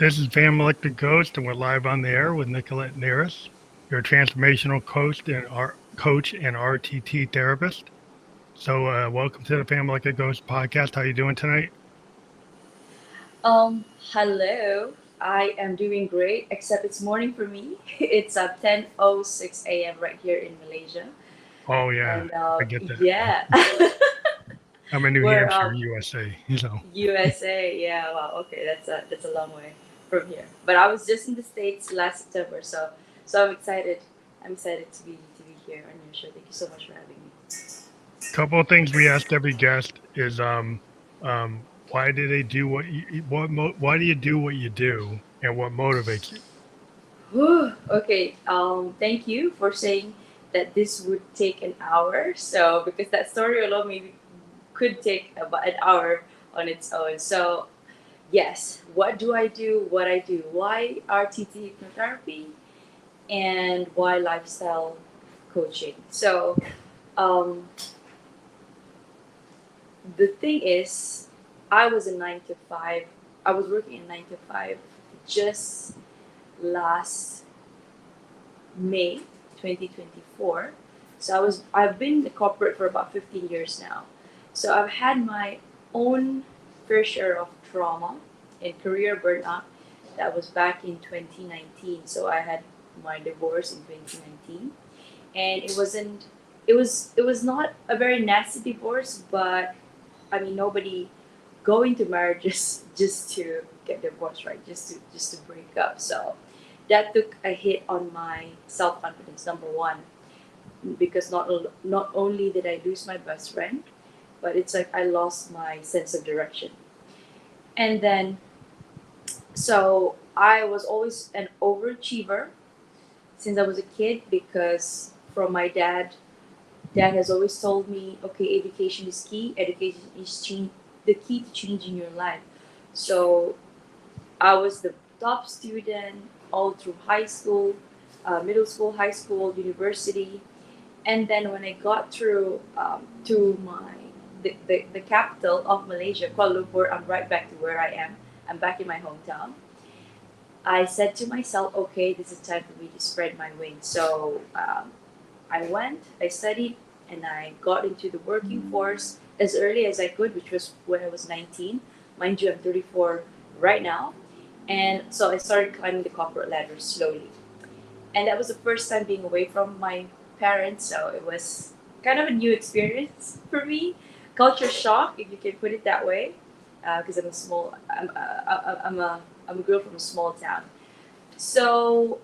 This is Family Like the Ghost, and we're live on the air with Nicolette Nierras, your transformational coach and RTT therapist. So, welcome to the Family Like a Ghost podcast. How you doing tonight? Hello. I am doing great, except it's morning for me. It's 10:06 a.m. right here in Malaysia, Oh yeah, and I get that. yeah, I'm in New we're Hampshire, USA. So, USA. Yeah, wow. Okay, that's a long way from here. But I was just in the States last September, so I'm excited. I'm excited to be here on your show. Thank you so much for having me. a couple of things we asked every guest is, why do they do why do you do what you do, and what motivates you? Whew. Okay. Thank you for saying that this would take an hour. So because that story alone maybe could take about an hour on its own. So yes, what do I do? What I do? Why RTT hypnotherapy and why lifestyle coaching? So um, the thing is, I was a 9 to 5. I was working in 9 to 5 just last May 2024. So I've been in the corporate for about 15 years now. So I've had my own fair share of trauma and career burnout. That was back in 2019. So I had my divorce in 2019, and it was not a very nasty divorce, but I mean nobody go into marriages just to get divorced, right? Just to break up. So that took a hit on my self confidence. Number one, because not only did I lose my best friend, but it's like I lost my sense of direction. And then so I was always an overachiever since I was a kid because from my dad, dad has always told me, okay, education is key. Education is the key to changing your life. So I was the top student all through high school, middle school, high school, university, and then when I got through to the capital of Malaysia, Kuala Lumpur, I'm right back to where I am. I'm back in my hometown. I said to myself, okay, this is time for me to spread my wings. So I went, I studied, and I got into the working force as early as I could, which was when I was 19. Mind you, I'm 34 right now. And so I started climbing the corporate ladder slowly. And that was the first time being away from my parents, so it was kind of a new experience for me. Culture shock, if you can put it that way, because I'm a girl from a small town. So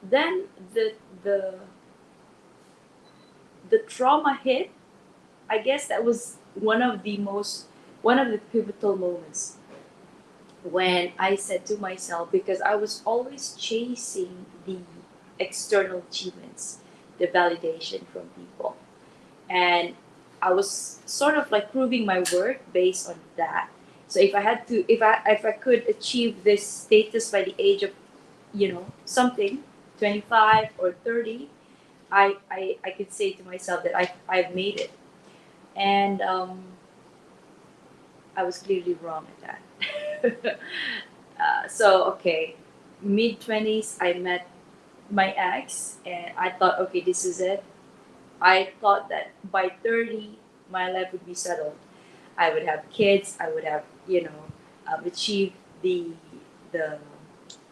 then the the trauma hit. I guess that was one of the pivotal moments when I said to myself, because I was always chasing the external achievements, the validation from people. And I was sort of like proving my worth based on that. So if I could achieve this status by the age of, something, 25 or 30, I could say to myself that I've made it. And I was clearly wrong at that. So okay, mid 20s, I met my ex, and I thought, okay, this is it. I thought that by 30, my life would be settled. I would have kids. I would have, achieved the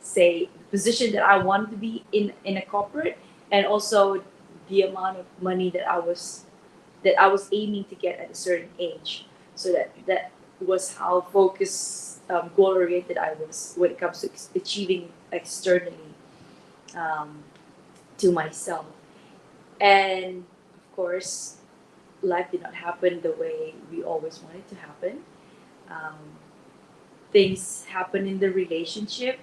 say position that I wanted to be in a corporate, and also the amount of money that I was aiming to get at a certain age. So that was how focused, goal oriented I was when it comes to achieving externally, um, to myself. And of course, life did not happen the way we always wanted to happen. Um, Things happen in the relationship,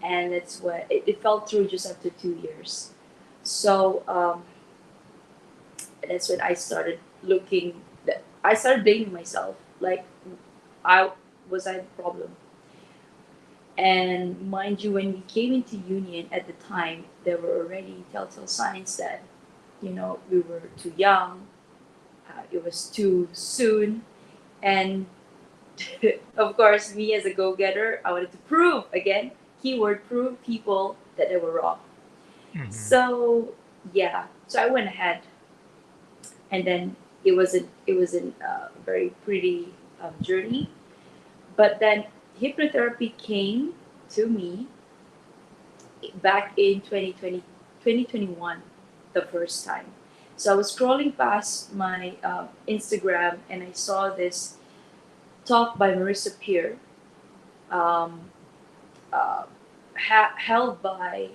and that's what it fell through just after 2 years. So that's when I started looking. I started blaming myself. Like, I I the problem? And mind you, when we came into union at the time, there were already telltale signs that, we were too young, it was too soon, and of course, me as a go-getter, I wanted to prove again, keyword prove people that they were wrong. Hmm. So yeah, so I went ahead, and then it was a very pretty journey. But then hypnotherapy came to me back in 2020, 2021, the first time. So I was scrolling past my Instagram, and I saw this talk by Marissa Peer, um, uh, held by,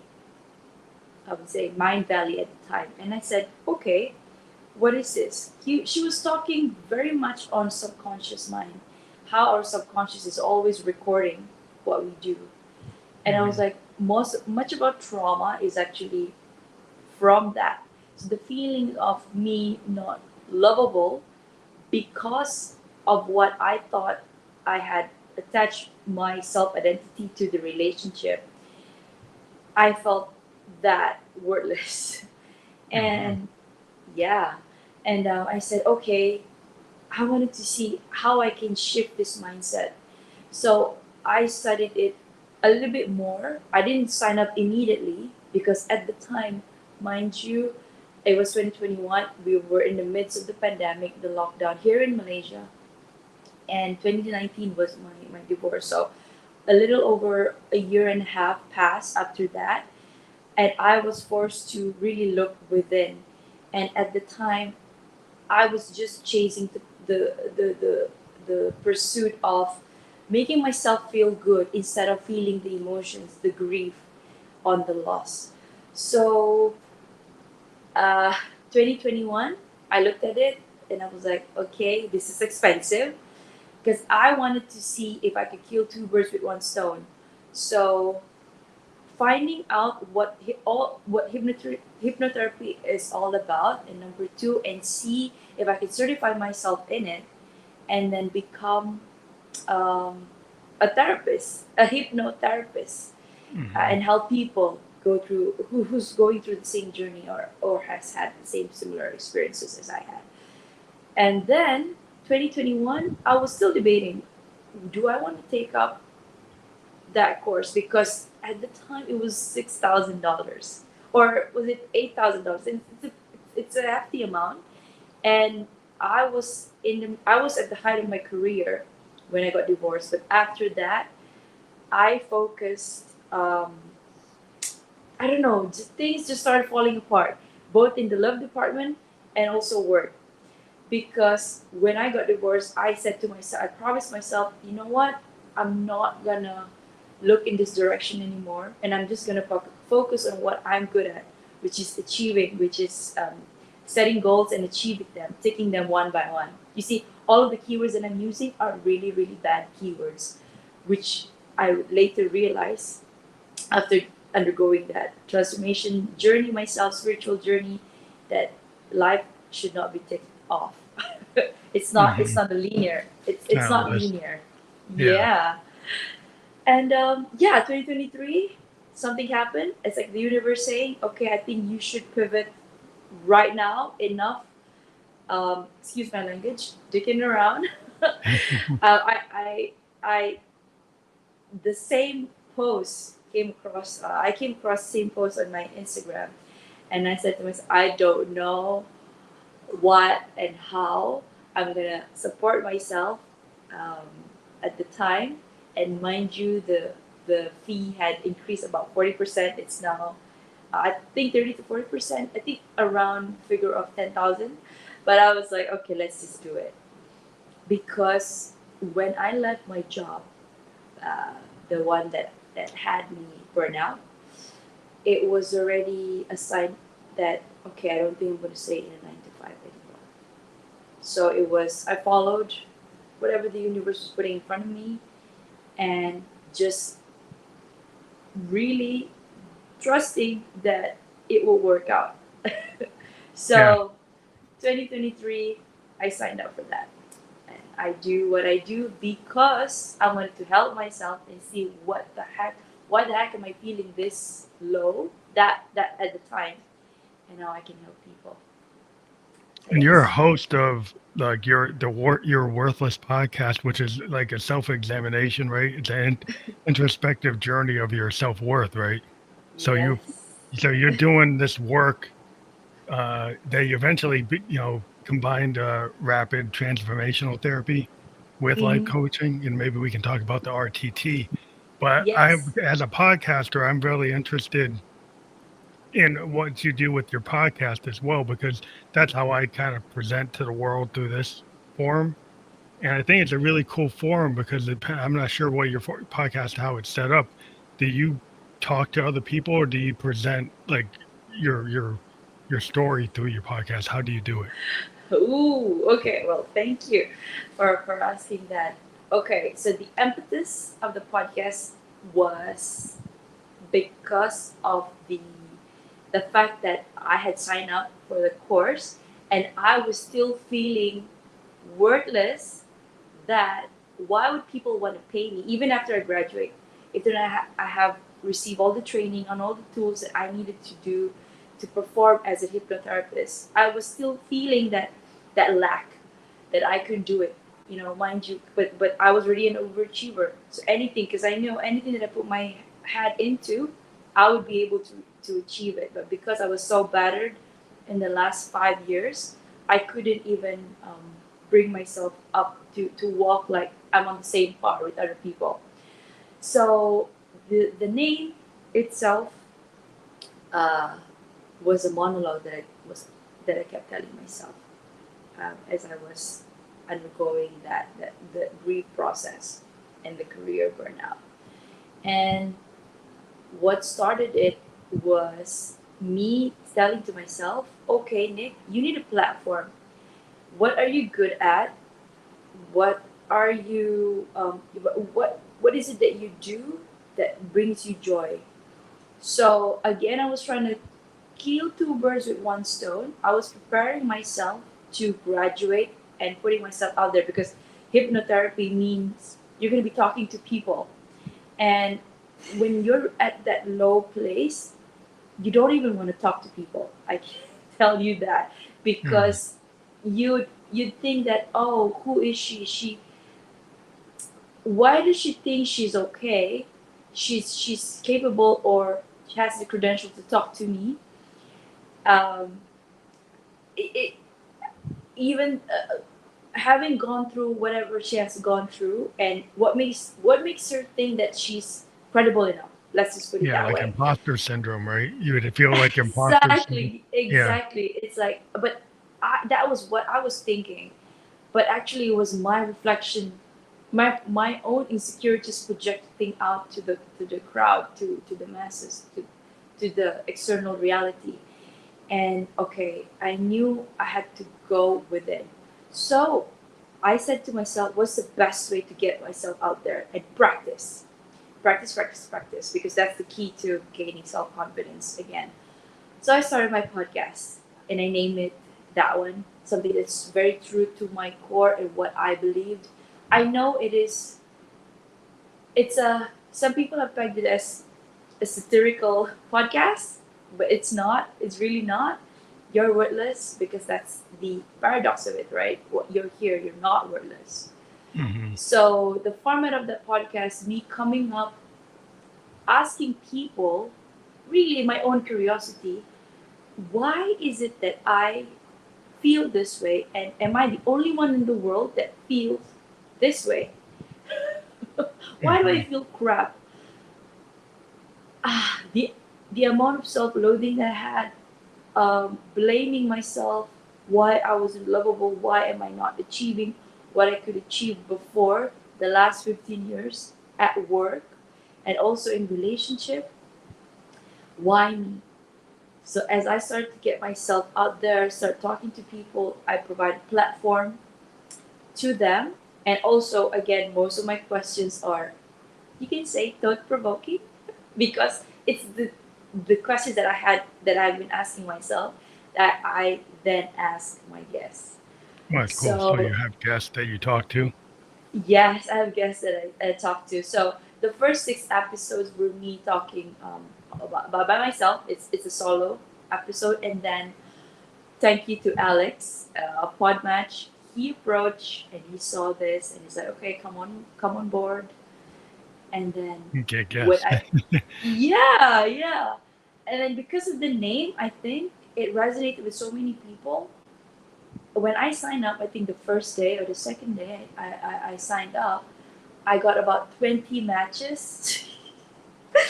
I would say, Mind Valley at the time. And I said, okay, what is this? She was talking very much on subconscious mind, how our subconscious is always recording what we do. And I was Hmm. like, much about trauma is actually from that. So the feeling of me not lovable because of what I thought I had attached my self identity to the relationship, I felt that worthless. Hmm. And yeah, and I said, okay, I wanted to see how I can shift this mindset. So I studied it a little bit more. I didn't sign up immediately because at the time, mind you, it was 2021. We were in the midst of the pandemic, the lockdown here in Malaysia, and 2019 was my divorce. So a little over a year and a half passed after that, and I was forced to really look within. And at the time, I was just chasing the pursuit of making myself feel good instead of feeling the emotions, the grief on the loss. So, uh, 2021, I looked at it and I was like, okay, this is expensive because I wanted to see if I could kill two birds with one stone. So, finding out what hypnotherapy is all about, and number two, and see if I could certify myself in it, and then become um, a therapist, a hypnotherapist, Hmm. and help people go through who's going through the same journey, or has had the same similar experiences as I had. And then 2021, I was still debating, do I want to take up that course, because at the time it was $6,000, or was it $8,000? It's a hefty amount, and I was at the height of my career when I got divorced. But after that, I focused. I don't know, things just started falling apart, both in the love department and also work. Because when I got divorced, I said to myself, I promised myself, you know what? I'm not gonna look in this direction anymore, and I'm just gonna focus on what I'm good at, which is achieving, which is setting goals and achieving them, taking them one by one. You see, all of the keywords that I'm using are really, really bad keywords, which I later realized after undergoing that transformation journey myself, spiritual journey, that life should not be ticked off. It's Hmm. not a linear. It's No, not that's, linear. yeah. Yeah. And yeah, 2023, something happened. It's like the universe saying, okay, I think you should pivot right now. Enough. Excuse my language. Dicking around. I the same post came across. I came across the same post on my Instagram, and I said to myself, I don't know what and how I'm gonna support myself um, at the time. And mind you, the fee had increased about 40%. It's now I think 30 to 40%. I think around figure of 10,000. But I was like, okay, let's just do it, because when I left my job, uh, the one that had me burn out, it was already a sign that, okay, I don't think I'm going to stay in a 9 to 5 anymore. So it was, I followed whatever the universe was putting in front of me, and just really trusting that it will work out. Yeah. So 2023, I signed up for that. And I do what I do because I wanted to help myself and see why the heck am I feeling this low, that at the time, and now I can help people. And you're a Yes. host of like your worthless podcast, which is like a self-examination, right? It's an introspective journey of your self-worth, right? So Yes. you're doing this work that you eventually combined rapid transformational therapy with life Hmm. coaching, and maybe we can talk about the RTT. But Yes. as a podcaster, I'm really interested in what you do with your podcast as well, because that's how I kind of present to the world through this forum. And I think it's a really cool forum because I'm not sure what your podcast, how it's set up. Do you talk to other people or do you present like your your your story through your podcast? How do you do it? Ooh, okay. Well, thank you for asking that. Okay, so the impetus of the podcast was because of the fact that I had signed up for the course and I was still feeling worthless that why would people want to pay me even after I graduate if then I have received all the training on all the tools that I needed to do to perform as a hypnotherapist. I was still feeling that lack that I could do it, mind you, but I was already an overachiever, so anything, because I know anything that I put my head into, I would be able to achieve it. But because I was so battered in the last 5 years, I couldn't even bring myself up to walk like I'm on the same par with other people. So the name itself uh, was a monologue that I kept telling myself as I was undergoing that the grief process and the career burnout. And what started it was me telling to myself, okay, Nick, you need a platform. What are you good at? What are you what is it that you do that brings you joy? So again, I was trying to kill two birds with one stone. I was preparing myself to graduate and putting myself out there because hypnotherapy means you're going to be talking to people. And when you're at that low place, you don't even want to talk to people. I can tell you that Hmm. because you'd think that, oh, who is she? Why does she think she's okay? She's capable or she has the credential to talk to me. Um, it even having gone through whatever she has gone through, and what makes her think that she's credible enough. Let's just put it Yeah, that like way. imposter syndrome, right? You would feel like imposter syndrome. Exactly, Yeah. exactly. It's like, but that was what I was thinking. But actually, it was my reflection, my own insecurities projecting out to the crowd, to the masses, to the external reality. And okay, I knew I had to go with it. So I said to myself, what's the best way to get myself out there and practice? Practice, practice, practice, because that's the key to gaining self confidence again. So I started my podcast and I named it that one, something that's very true to my core and what I believed. I know it's a, some people have pegged it as a satirical podcast, but it's not. It's really not. You're worthless because that's the paradox of it, right? What you're here, you're not worthless. Hmm. So the format of the podcast, me coming up, asking people, really my own curiosity, why is it that I feel this way, and am I the only one in the world that feels this way? Why do I Hmm. feel crap? The amount of self-loathing that I had, blaming myself, why I was unlovable, why am I not achieving what I could achieve before the last 15 years at work and also in relationship. Why me? So as I start to get myself out there, start talking to people, I provide a platform to them. And also, again, most of my questions are, you can say, thought provoking, because it's the questions that I had that I've been asking myself that I then ask my guests. Well, that's cool. So you So have guests that you talk to. yes, I have guests that I talked to. So the first 6 episodes were me talking about by myself. It's a solo episode, and then thank you to Alex, Podmatch. He approached and he saw this and he said, "Okay, come on board." And then Okay, when guess. I, yeah, yeah, and then because of the name, I think it resonated with so many people. When I signed up, I think the first day or the second day I signed up, I got about 20 matches.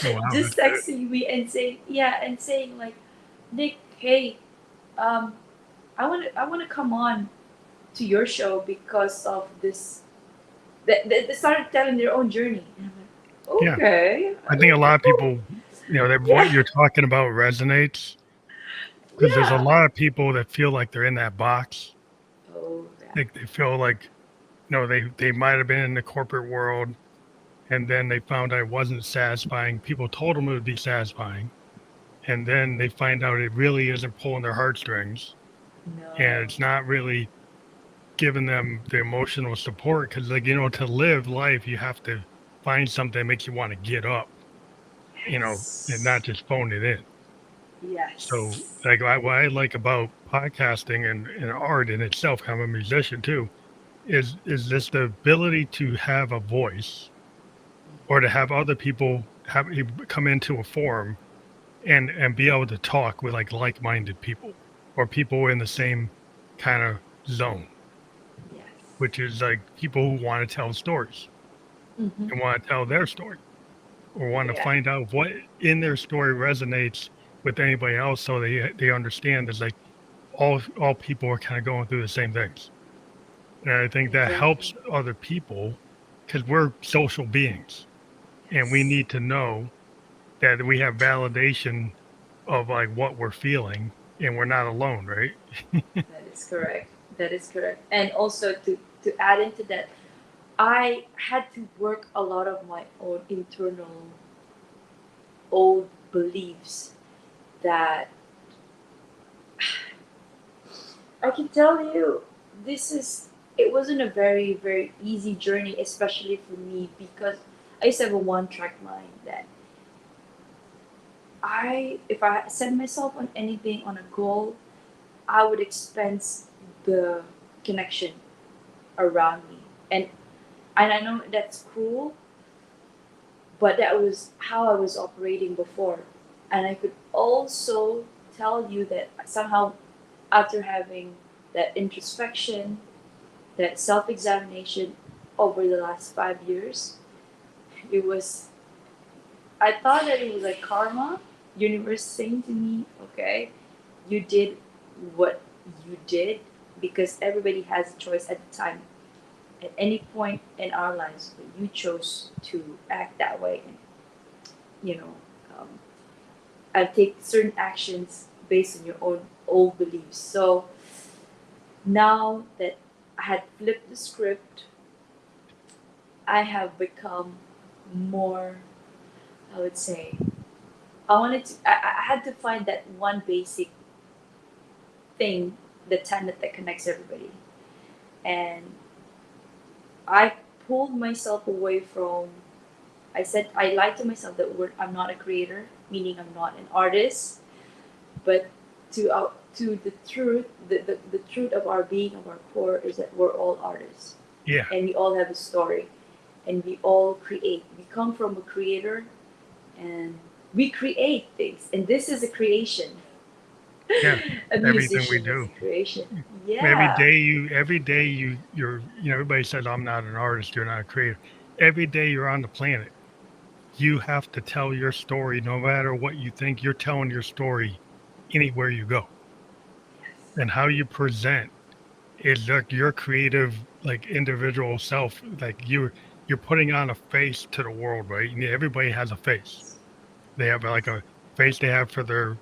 Oh, wow, Just that's good. texting me and saying, yeah, and saying like, Nick, hey, um, I want to come on to your show because of this. They started telling their own journey. And I'm like, Yeah, okay, I think a lot of cool. people, that what Yeah, you're talking about resonates because there's a yeah. lot of people that feel like they're in that box. Oh, yeah. They feel like, they might have been in the corporate world and then they found out it wasn't satisfying. People told them it would be satisfying. And then they find out it really isn't pulling their heartstrings and No. it's not really giving them the emotional support because, like, to live life, you have to find something that makes you want to get up, and not Yes. just phone it in. So, Yes. like, what I like about podcasting and art in itself, I'm a musician too, is this the ability to have a voice or to have other people have come into a forum and be able to talk with like-minded people or people in the same kind of zone, Yes. which is like people who want to tell stories Mm-hmm. and want to tell their story or want to Yeah. find out what in their story resonates with anybody else so they understand that, like, all people are kind of going through the same things. And I think that Exactly. helps other people because we're social beings and we Yes. need to know that we have validation of like what we're feeling and we're not alone, right? That is correct. That is correct. And also to add into that, I had to work a lot of my own internal old beliefs that I can tell you this is it wasn't a very very easy journey, especially for me because I used to have a one track mind that I if I set myself on anything on a goal, I would expense the connection around me. And I know that's cruel, but that was how I was operating before. And I could also tell you that somehow after having that introspection, that self examination over the last 5 years, it was, I thought that it was like karma, universe saying to me, okay, you did what you did because everybody has a choice at the time at any point in our lives, but you chose to act that way and you know um, and take certain actions based on your own old beliefs. So now that I had flipped the script, I have become more, I would say, I had to find that one basic thing, the tenet that connects everybody. And I pulled myself away from, I said, I lied to myself that I'm not a creator, meaning I'm not an artist. But to the truth, the truth of our being, of our core, is that we're all artists, Yeah, and we all have a story, and we all create. We come from a creator, and we create things, and this is a creation. yeah. A Everything we musician is do. a creation. Every Yeah. day everybody says I'm not an artist, you're not a creator. Every day you're on the planet, you have to tell your story no matter what you think, you're telling your story anywhere you go. Yes. And how you present is like your creative, like, individual self. Like you're putting on a face to the world, right? And everybody has a face. They have like a face they have for their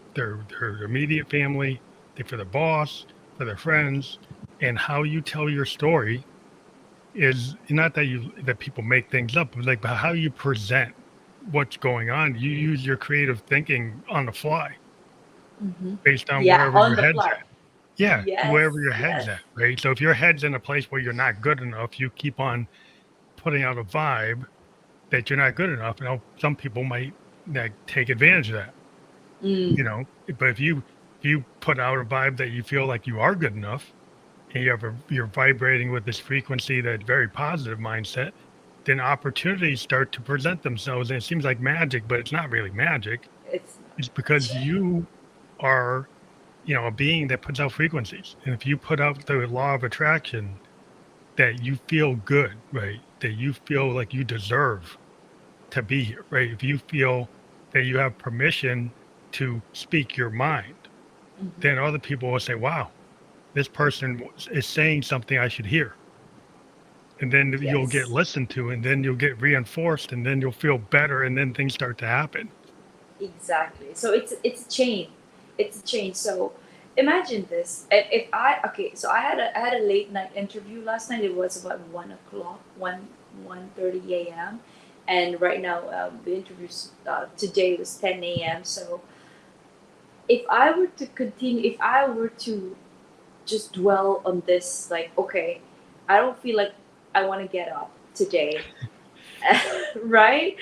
immediate family, for their boss, for their friends, and how you tell your story is not that people make things up, but how you present what's going on. You use your creative thinking on the fly Mm-hmm. based on Yeah, wherever on your the head's fly. at. Yeah, wherever Yes. your head's Yes. at, right? So if your head's in a place where you're not good enough, you keep on putting out a vibe that you're not good enough. Some people might, like, take advantage of that. Mm. you know but if if you put out a vibe that you feel like you are good enough, and you're vibrating with this frequency, that very positive mindset, then opportunities start to present themselves. And it seems like magic, but it's not really magic. It's It's not because magic. you are, a being that puts out frequencies. And if you put out the law of attraction that you feel good, right? That you feel like you deserve to be here, right? If you feel that you have permission to speak your mind, Mhm. then other people will say, wow, this person is saying something I should hear. And then you'll get Yes, listened to, and then you'll get reinforced, and then you'll feel better, and then things start to happen. exactly. So it's a chain. It's a chain. So imagine this. If I okay, so I had a late night interview last night. It was about 1 o'clock, 1:30 a.m. And right now, the interview today was 10 a.m. So if I were to continue, if I were to just dwell on this, like, okay, I don't feel like I want to get up today, right?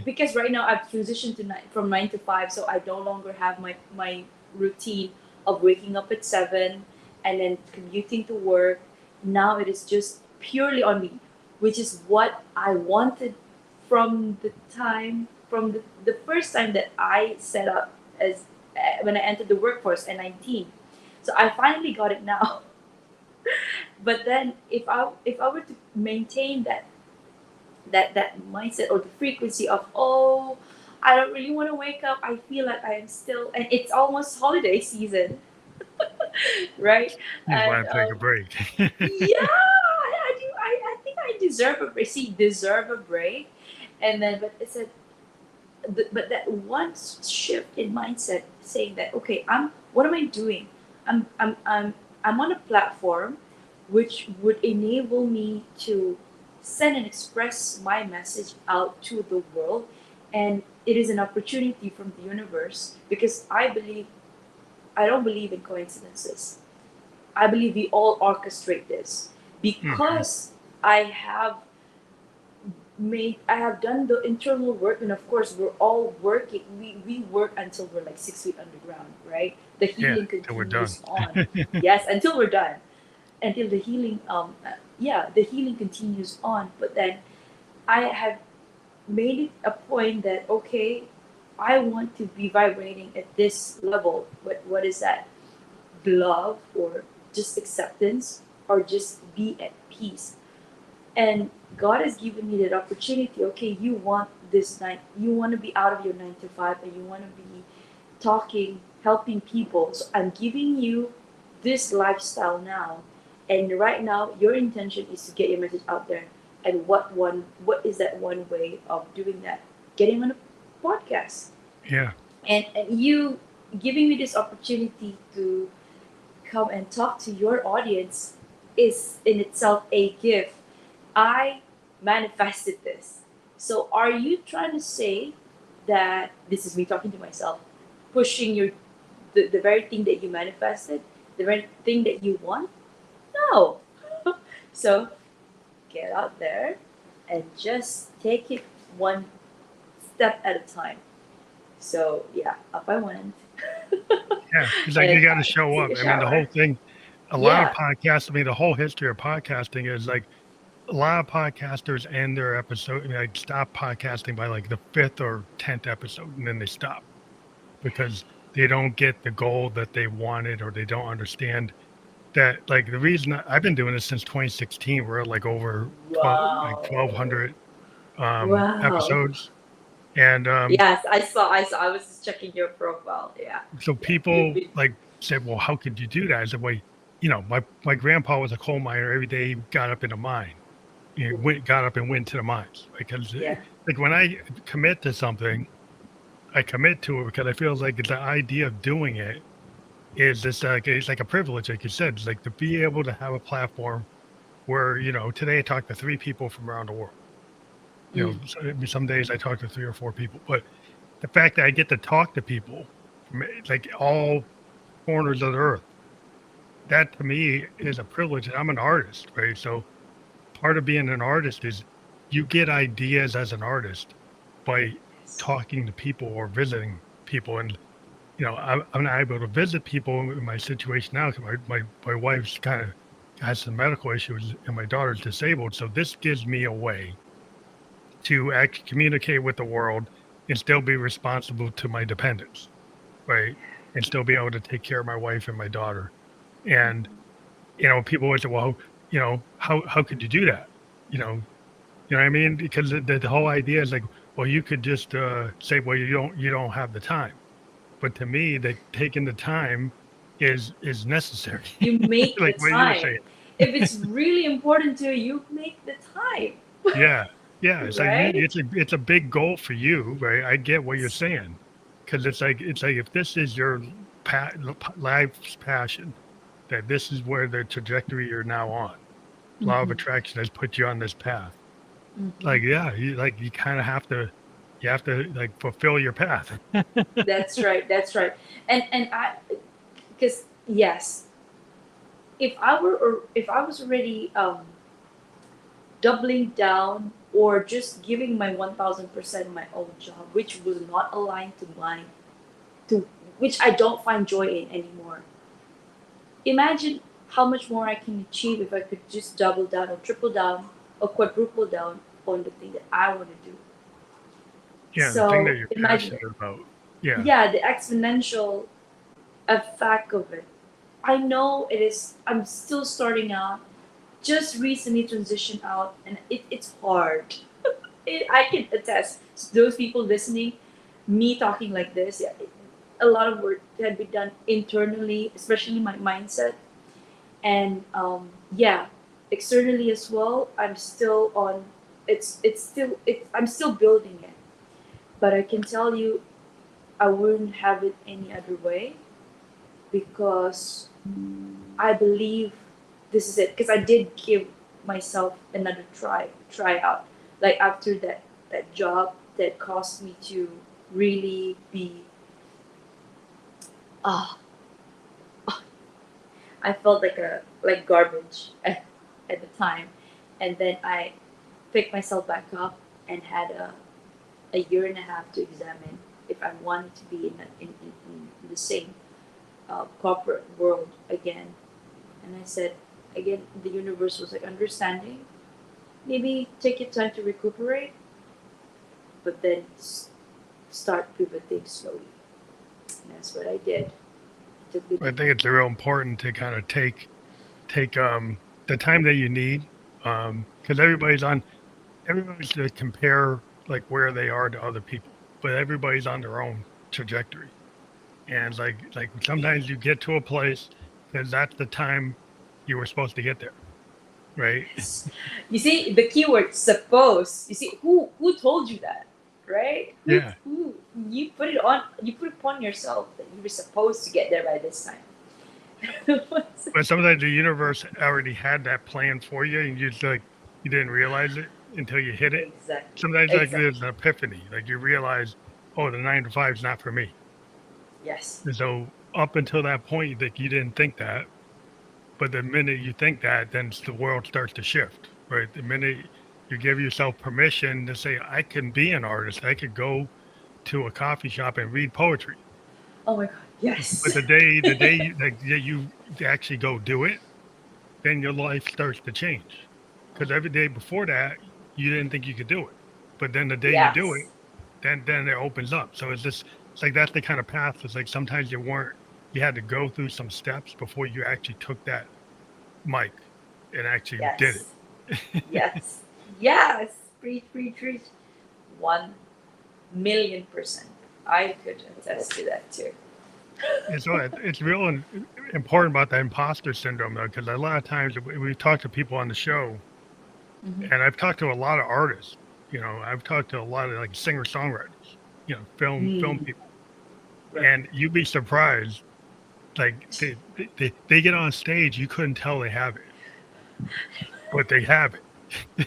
Because right now I've transitioned from 9 to 5, so I no longer have my routine of waking up at 7 and then commuting to work. Now it is just purely on me, which is what I wanted from the first time that I set up as when I entered the workforce at 19. So I finally got it now. But then if I were to maintain that mindset or the frequency of, oh, I don't really want to wake up, I feel like I am still, and it's almost holiday season, right? You just And want to take a break. yeah, I think I deserve a break. See, deserve a break. And then but it's a but that one shift in mindset saying that, okay, what am I doing? I'm on a platform which would enable me to send and express my message out to the world, and it is an opportunity from the universe, because I don't believe in coincidences. I believe we all orchestrate this, Mhm. because I have I have done the internal work, and of course we're all working. We work until we're like 6 feet underground, right? The Yeah, healing till we're done. continues on. Yes, until we're done. Until the healing yeah, the healing continues on. But then I have made it a point that, okay, I want to be vibrating at this level. What is that? Love, or just acceptance, or just be at peace. And God has given me that opportunity. Okay, you want to be out of your 9 to 5, and you want to be talking, helping people. So I'm giving you this lifestyle now. And right now, your intention is to get your message out there. And what is that one way of doing that? Getting on a podcast. Yeah, And you giving me this opportunity to come and talk to your audience is in itself a gift. I manifested this. So are you trying to say that this is me talking to myself, pushing the very thing that you manifested, the very thing that you want? No. So get out there and just take it one step at a time. So yeah, up I went. yeah. It's like And you got to I show took up. a I mean, the whole shower. thing, a lot of Yeah. podcasts, I mean, the whole history of podcasting is like a lot of podcasters end their episode, like stop podcasting by like the fifth or 10th episode, and then they stop because they don't get the goal that they wanted, or they don't understand that, like, the reason I've been doing this since 2016, we're at like over Wow. 1,200 Wow. episodes. And Yes, I saw. I was just checking your profile. Yeah. so Yeah. You've people been. like said, well, how could you do that? I said, well, my grandpa was a coal miner. Every day he got up in a mine. Got up and went to the mines, because Yeah. like when I commit to something, I commit to it because I feel like the idea of doing it is just like, it's like a privilege, like you said. It's like to be able to have a platform where, today I talked to 3 people from around the world. Mm. Some days I talk to 3 or 4 people, but the fact that I get to talk to people from like all corners of the earth, that to me is a privilege. And I'm an artist, right? So part of being an artist is you get ideas as an artist by Yes. talking to people or visiting people. And I'm not able to visit people in my situation now because my wife's kind of has some medical issues and my daughter's disabled. So this gives me a way to actually communicate with the world and still be responsible to my dependents, right? And still be able to take care of my wife and my daughter. And, people would say, well, how could you do that? You know, what I mean? Because the whole idea is like, well, you could just say, well, you don't have the time. But to me, that taking the time is necessary. You make the Like what you were time. saying. If it's really important to you, make the time. Yeah. Yeah. It's like Right? it's a big goal for you, right? I get what you're saying. Because it's like if this is your life's passion, that this is where the trajectory you're now on. Law of Mm-hmm. attraction has put you on this path. Mm-hmm. Like, yeah, you kind of have to like fulfill your path. That's right. That's right. And I, because yes, if I was already doubling down or just giving my 1000% my own job, which was not aligned to mine, to which I don't find joy in anymore. Imagine how much more I can achieve if I could just double down or triple down or quadruple down on the thing that I want to do. Yeah, the thing that So you're imagine, passionate about. Yeah. yeah, the exponential effect of it. I know it is. I'm still starting out. Just recently transitioned out, and it's hard. I can attest. Those people listening, me talking like this, yeah, a lot of work had been done internally, especially my mindset, and yeah, externally as well. I'm still on. It's still it. I'm still building it, but I can tell you, I wouldn't have it any other way because I believe this is it. Because I did give myself another try out. Like after that job that caused me to really be ah I felt like garbage at the time, and then I picked myself back up and had a year and a half to examine if I wanted to be in the same corporate world again. And I said, again, the universe was like understanding. Maybe take your time to recuperate, but then start pivoting slowly. And that's what I did. It took me I think it's real important to kind of take the time that you need. Because everybody's to compare like where they are to other people, but everybody's on their own trajectory. And like sometimes you get to a place because that's the time you were supposed to get there, right? yes. You see the keyword suppose. You see who told you that, right? Yeah. Who you put it on? You put it upon yourself that you were supposed to get there by this time. But sometimes the universe already had that plan for you, and you just like you didn't realize it until you hit it. Exactly. Sometimes like Exactly. there's an epiphany, like you realize, oh, the 9 to 5 is not for me. Yes. And so up until that point, that you didn't think that, but the minute you think that, then the world starts to shift, right? The minute you give yourself permission to say, I can be an artist, I could go to a coffee shop and read poetry. Oh my God. But Yes. the day you actually go do it, then your life starts to change. Because every day before that, you didn't think you could do it. But then the day you do it, Yes. then it opens up. So it's like that's the kind of path. It's like sometimes you had to go through some steps before you actually took that mic and actually did Yes. it. Yes. Yes. Preach, preach, preach. 1,000,000%. I could attest to that too. And so it's real important about the imposter syndrome though, because a lot of times we've talked to people on the show, Mhm. and I've talked to a lot of artists. I've talked to a lot of like singer songwriters, film Mm. people, Right. and you'd be surprised. Like they get on stage, you couldn't tell they have it, but they have it.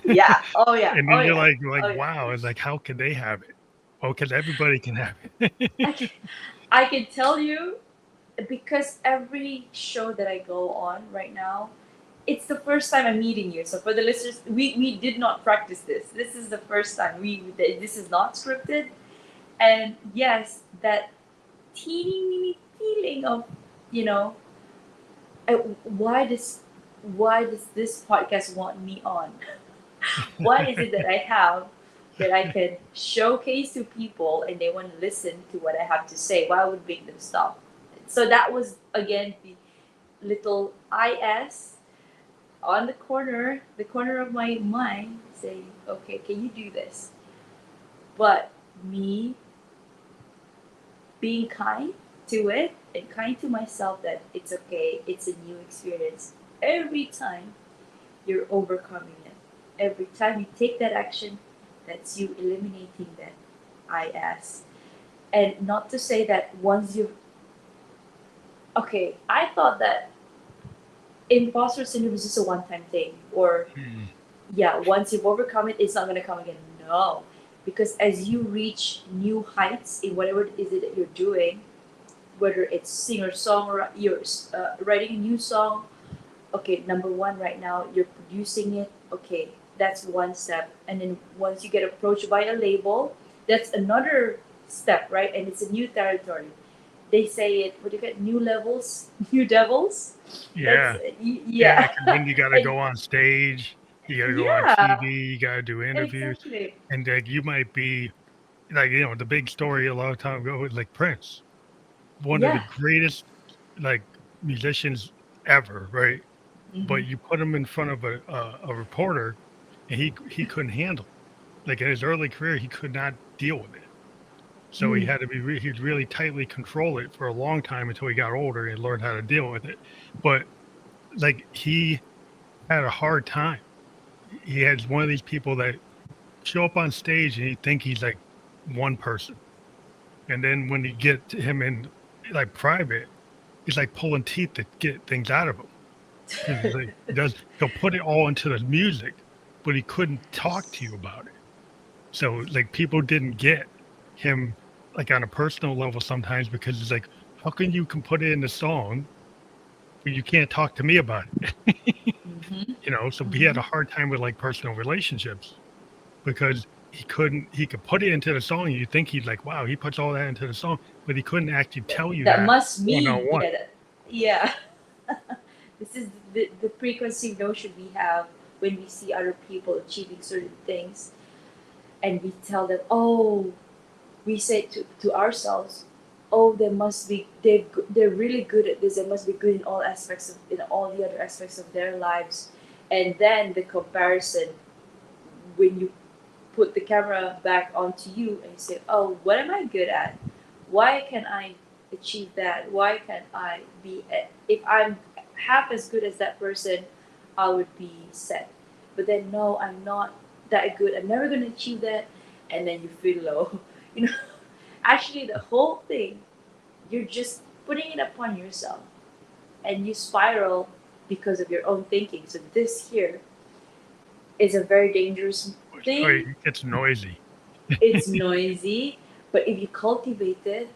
Yeah. Oh yeah. And Oh then you're yeah. like, Oh yeah. wow, it's like, how can they have it? Oh, because everybody can have it. I can, I can tell you because every show that I go on right now, it's the first time I'm meeting you. So for the listeners, we did not practice this. This is the first time. This is not scripted. And yes, that teeny weeny feeling of, you know, uh, why does why does this podcast want me on? What is it that I have that I can showcase to people and they want to listen to what I have to say? Why would make them stop? So that was again the little IS on the corner of my mind saying, okay, can you do this? But me being kind to it and kind to myself that it's okay, it's a new experience. Every time you're overcoming it. Every time you take that action, that's you eliminating that IS. And not to say that once you, okay, I thought that imposter syndrome is just a one time thing, or Hmm. yeah, once you've overcome it, it's not going to come again. No. Because as you reach new heights in whatever it is that you're doing, whether it's singer songwriter, you're writing a new song, okay, number one right now, you're producing it. Okay, that's one step. And then once you get approached by a label, that's another step, right? And it's a new territory. They say it, what do you get? New levels, new devils. That's, Yeah. Yeah, yeah. because then you got to And go on stage, you got to go on yeah, TV, you got to do interviews, exactly. and like you might be like the big story a long time ago was like Prince, one of the Yeah. greatest like musicians ever, right? Hmm. But you put him in front of a reporter, and he couldn't handle it. Like in his early career, he could not deal with it. So he Mm. had to be he'd really tightly control it for a long time until he got older and learned how to deal with it. But like he had a hard time. He had one of these people that show up on stage and you think he's like one person. And then when you get to him in like private, he's like pulling teeth to get things out of him. Because he's like he'll put it all into the music, but he couldn't talk to you about it. So like people didn't get him like on a personal level sometimes because it's like, how can you can put it in the song, but you can't talk to me about it? Hmm. So he had Hmm. a hard time with like personal relationships because he could put it into the song. And you think he's like, wow, he puts all that into the song, but he couldn't actually tell you That that must one on mean, one. yeah, yeah. This is the preconceived notion we have when we see other people achieving certain things, and we tell them, oh, we say to ourselves, oh, they must be they're really good at this. They must be good in all aspects of in all the other aspects of their lives, and then the comparison when you put the camera back onto you and you say, oh, what am I good at? Why can I achieve that? Why can I be if I'm half as good as that person, I would be set. But then no, I'm not that good. I'm never going to achieve that, and then you feel low. You know, actually the whole thing, you're just putting it upon yourself, and you spiral because of your own thinking. So this here is a very dangerous Or thing. it's noisy. It's noisy, but if you cultivate it,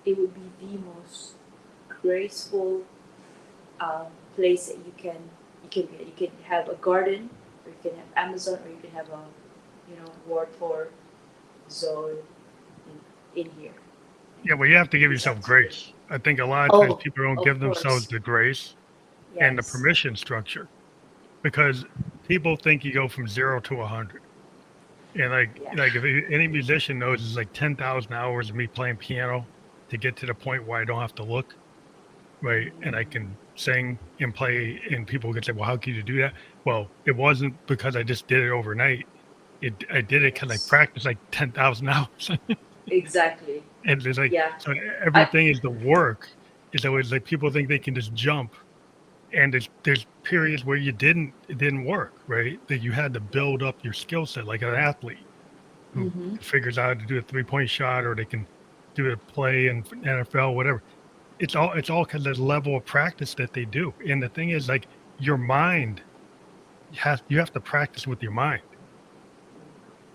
it would be the most graceful place that you can have a garden, or you can have Amazon, or you can have a war tour zone in here. Yeah, well, you have to give It's up yourself to you. grace. I think a lot of times Oh, people don't of give themselves course, the grace and the yes. permission structure because people think you go from 0 to 100. And Yeah. like if any musician knows, it's like 10,000 hours of me playing piano to get to the point where I don't have to look, right? And I can sing and play, and people can say, "Well, how can you do that?" Well, it wasn't because I just did it overnight. I did it because I Yes. practiced like 10,000 hours, Exactly. and it's like Yeah. so I. everything is the work. Is always like people think they can just jump, and there's periods where it didn't work, right? That you had to Yeah. build up your skill set like an athlete who Mm-hmm. figures out how to do a 3-point shot or they can do a play in NFL, whatever. It's all because of the level of practice that they do. And the thing is, like your mind you have to practice with your mind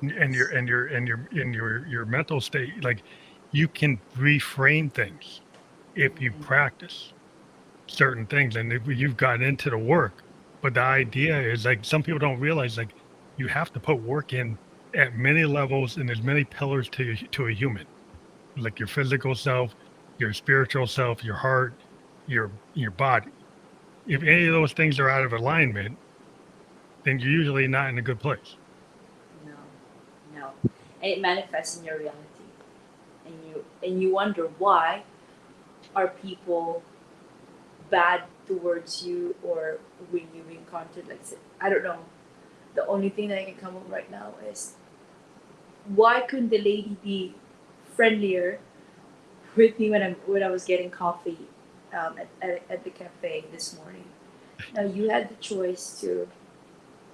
and Yes. your mental state. Like you can reframe things if you Mm-hmm. practice certain things and if you've got into the work. But the idea is like some people don't realize like you have to put work in at many levels and there's many pillars to a human, like your physical self, your spiritual self, your heart, your body. If any of those things are out of alignment, then you're usually not in a good place. No, no. And it manifests in your reality. And you wonder why are people bad towards you, or when you encounter, like, I don't know. The only thing that I can come up right now is, why couldn't the lady be friendlier with me when I was getting coffee at the cafe this morning? Now you had the choice to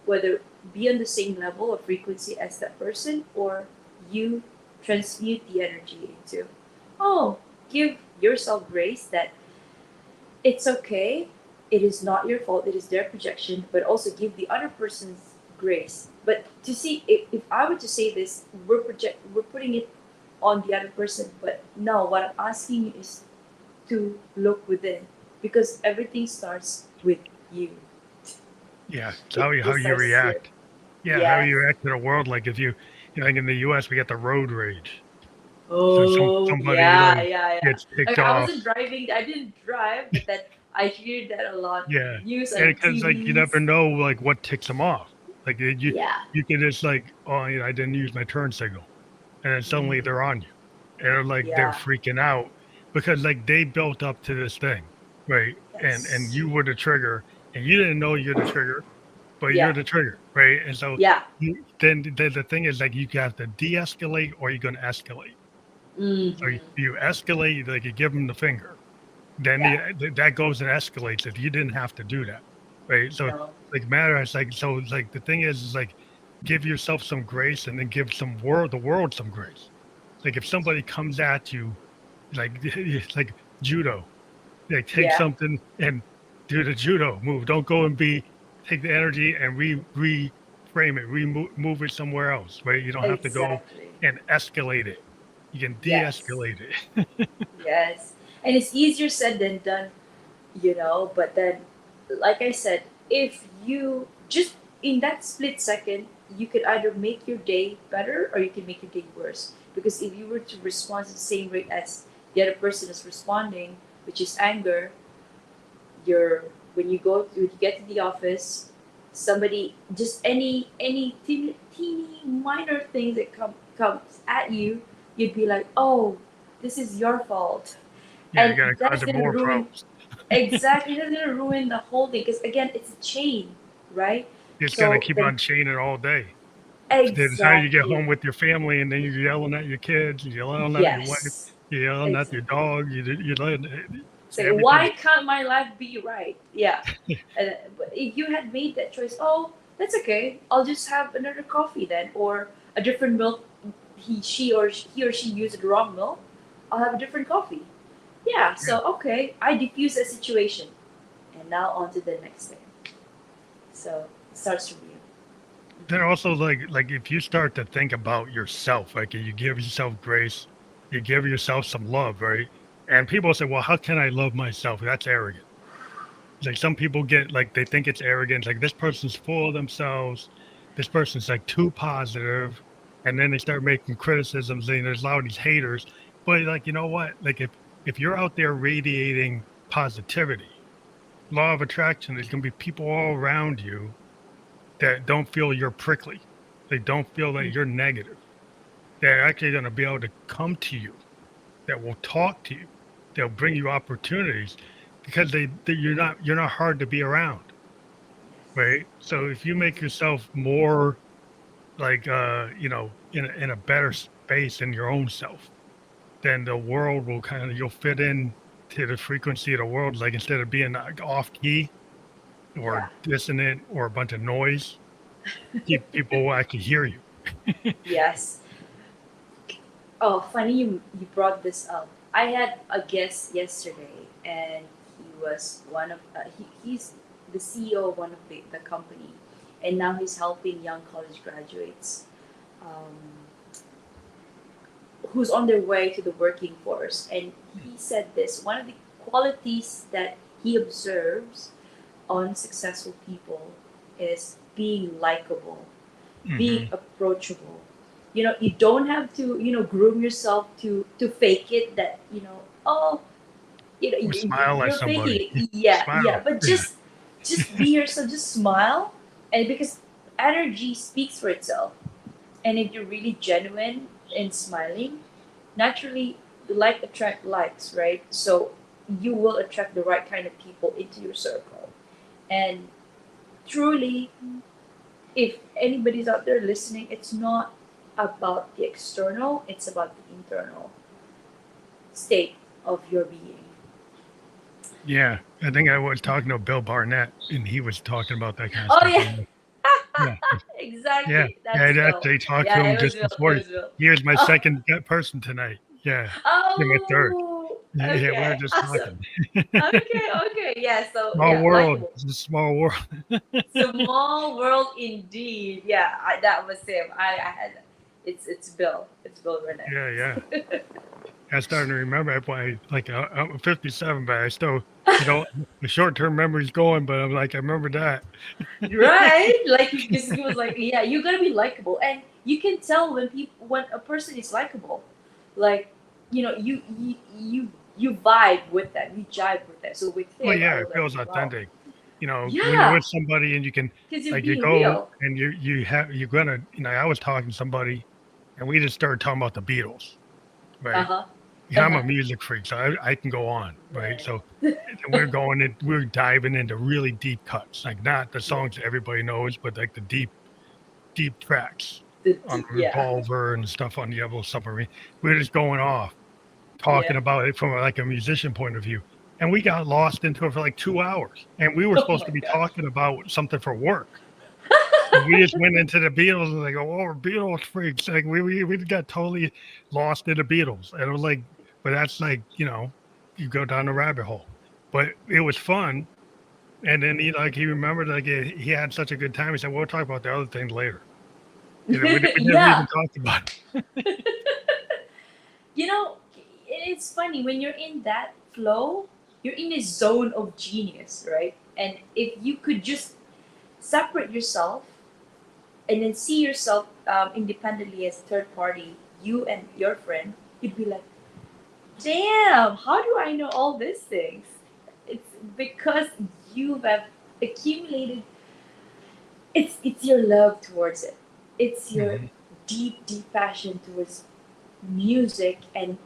whether be on the same level of frequency as that person, or you transmute the energy into, oh, give yourself grace that it's okay, it is not your fault, it is their projection, but also give the other person's grace. But to see, if I were to say this, we're putting it on the other person, but no, what I'm asking you is to look within, because everything starts with you. Yeah, it's It, how it you starts here. react. Yeah, how you Yes. react to the world. Like if like in the U.S., we got the road rage. So Oh, somebody yeah, like yeah, yeah. gets ticked Like, I off. wasn't driving, I didn't drive, but then I hear that a lot. Yeah, News and on because like you never TVs. know like what ticks them off. Like Yeah. you can just like, oh, I didn't use my turn signal, and then suddenly Mm, they're on you, and they're yeah. freaking out because like they built up to this thing, right? And Yes. you were the trigger, and you didn't know you're the trigger, but you're Yeah. the trigger, right? And so Yeah. then the thing is like you have to de-escalate or you're going to escalate. So Mm-hmm. you escalate, like you give them the finger, then Yeah. that goes and escalates it. You didn't have to do that, right? So No. like matter, it's like so like the thing is like give yourself some grace and then give the world some grace. Like if somebody comes at you like like judo, like take Yeah. something and do the judo move. Don't go and be take the energy and reframe it, move it somewhere else, right? You don't have to go Exactly. and escalate it. You can Yes. de-escalate it. Yes. And it's easier said than done. But then, like I said, if you just in that split second, you could either make your day better or you can make your day worse. Because if you were to respond at the same rate as the other person is responding, which is anger, you're when you get to the office, somebody, just any teeny minor thing that comes at you, you'd be like, oh, this is your fault, Yeah, you and gotta that's cause it gonna more ruin. problems. Exactly, that's gonna ruin the whole thing. Because again, it's a chain, right? It's gonna So keep then, on chaining all day. By the time you get exactly. home with your family and then you're yelling at your kids, you're yelling at your wife, Yes, you're yelling at your exactly. dog, you're letting Say, everything's why can't my life be right? Yeah. And but if you had made that choice, oh, that's okay. I'll just have another coffee then, or a different milk. He or she used the wrong milk. I'll have a different coffee. Yeah. yeah. So okay, I diffuse that situation, and now on to the next thing. So it starts from you. Then also like if you start to think about yourself, like you give yourself grace, you give yourself some love, right? And people say, well, how can I love myself? That's arrogant. Like some people get like they think it's arrogant, like this person's full of themselves, this person's like too positive, and then they start making criticisms and there's a lot of these haters. But like you know what? Like if you're out there radiating positivity, law of attraction, there's gonna be people all around you that don't feel you're prickly. They don't feel that you're negative. They're actually gonna be able to come to you, that will talk to you, they'll bring you opportunities because you're not hard to be around, Yes. right? So if you make yourself more like in a better space in your own self, then the world will kind of you'll fit in to the frequency of the world. Like instead of being like off key or Yeah. dissonant or a bunch of noise, people will actually hear you. Yes. Oh, funny you brought this up. I had a guest yesterday, and he was one of he's the CEO of one of the company, and now he's helping young college graduates, um, who's on their way to the working force. And he said this: one of the qualities that he observes on successful people is being likable, being Hmm. approachable. You don't have to groom yourself to fake it that oh, Or smile at you're somebody. faking it. Yeah, Smile. yeah. But Yeah. just be yourself. Just smile, and because energy speaks for itself, and if you're really genuine in smiling, naturally, like attract likes, right? So you will attract the right kind of people into your circle, and truly, if anybody's out there listening, it's not about the external; it's about the internal state of your being. Yeah. I think I was talking to Bill Barnett, and he was talking about that kind of Oh stuff. yeah, Yeah. Yeah. exactly. Yeah. That's I Bill. actually talked to Yeah, him it was just Bill. It before. was Bill. He was my Oh, second person tonight. Yeah. Yeah, my third. oh, Yeah. We were okay, just awesome. talking. Okay, okay, yeah. So Small yeah, world. likable. It's a small world. Small world indeed. Yeah, that was him. I had. It's Bill. It's Bill Burnett. Yeah. Yeah. I starting to remember it when I'm 57, but I still, the short-term memory's going, but I'm like, I remember that. Right? Like, because he was like, yeah, you gotta be likable, and you can tell when a person is likable, like, you vibe with them, you jive with them. So with Well, him, I yeah, was it like, feels wow, authentic. When you're yeah, with somebody and you can, because you're like, you being go real. and you're gonna, I was talking to somebody and we just started talking about the Beatles, Uh right? huh. Yeah, Uh I'm huh. a music freak, so I can go on, right? Right. So and we're diving into really deep cuts, like not the Yeah. songs that everybody knows, but like the deep tracks on Yeah. Revolver and stuff on Yellow Submarine. We're just going off, talking Yeah. about it from like a musician point of view. And we got lost into it for like 2 hours. And we were Oh supposed my to be gosh. talking about something for work. And we just went into the Beatles and like, oh, we're Beatles freaks. Like we got totally lost in the Beatles. And it was like, but that's like, you go down the rabbit hole. But it was fun. And then he remembered like he had such a good time. He said, we'll talk about the other things later. We never Yeah. even talked about it. You know, it's funny when you're in that flow, you're in a zone of genius, right? And if you could just separate yourself and then see yourself independently as third party, you and your friend, you'd be like, damn, how do I know all these things? It's because you have accumulated. It's your love towards it. It's your Mhm. deep passion towards music. And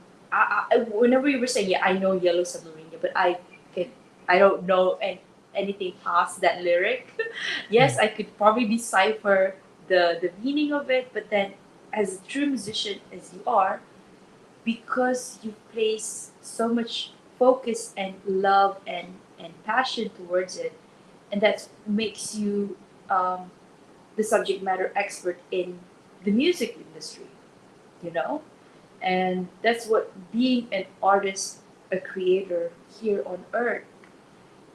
whenever you were saying, yeah, I know Yellow Submarine, but can I don't know anything past that lyric. Yes, Mhm. I could probably decipher the meaning of it, but then as a true musician as you are, because you place so much focus and love and passion towards it, and that makes you um, the subject matter expert in the music industry, you know? And that's what being an artist, a creator here on earth,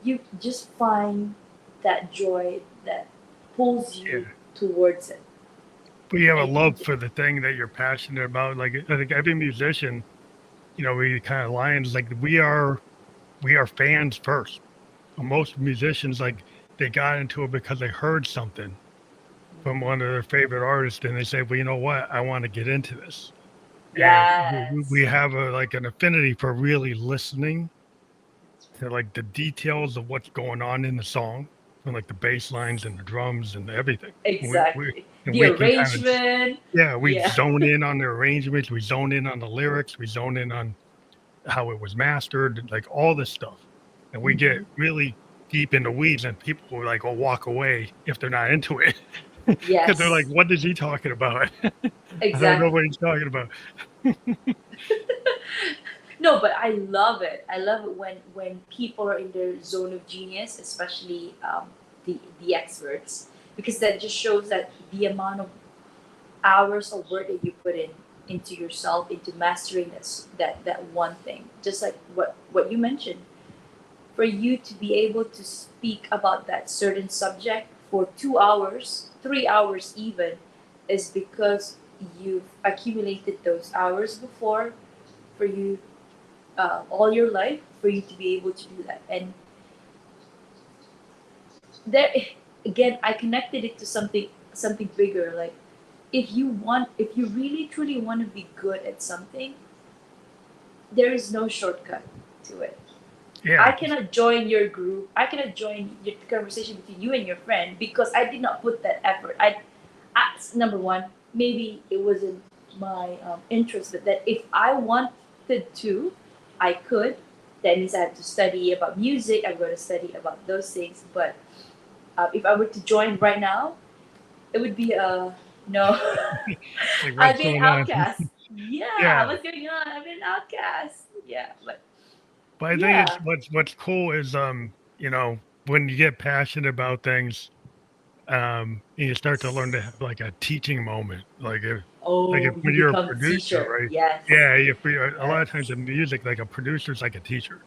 you just find that joy that pulls you Yeah. towards it. But you have a And love for the thing that you're passionate about. Like I think every musician, we kind of lions like we are fans first. Most musicians like they got into it because they heard something from one of their favorite artists, and they say, "Well, you know what? I want to get into this." And we yes, have like an affinity for really listening to like the details of what's going on in the song, from like the bass lines and the drums and everything. We exactly. and The we can kind of arrangement, yeah, we yeah. zone in on the arrangements, we zone in on the lyrics, we zone in on how it was mastered, like all this stuff. And we get Hmm. really deep in the weeds, and people will like will walk away if they're not into it because they're like, Yes, "What is he talking about? I don't know exactly. what he's talking about." No, but I love it. I love it when people are in their zone of genius, especially the experts, because that just shows that the amount of hours of work that you put into yourself, into mastering that one thing. Just like what you mentioned, for you to be able to speak about that certain subject for 2 hours, 3 hours even, is because you've accumulated those hours before, for you all your life, for you to be able to do that. And there again, I connected it to something bigger. Like, if you really truly want to be good at something, there is no shortcut to it. I Yeah. cannot join your group. I cannot join your conversation between you and your friend because I did not put that effort. Number one, maybe it wasn't my interest, but that if I wanted to, I could. That means I have to study about music. I'm going to study about those things. But if I were to join right now, it would be no. It's like, I've what's been going on? outcast. Yeah, Yeah. what's going on? I've been outcast. Yeah, but But I think it's yeah. what's cool is when you get passionate about things, and you start to learn to have like a teaching moment. If Oh, you when you're a become a producer, teacher. right? Yes. Yeah, if we a lot of times Yes. in music, like a producer's like a teacher,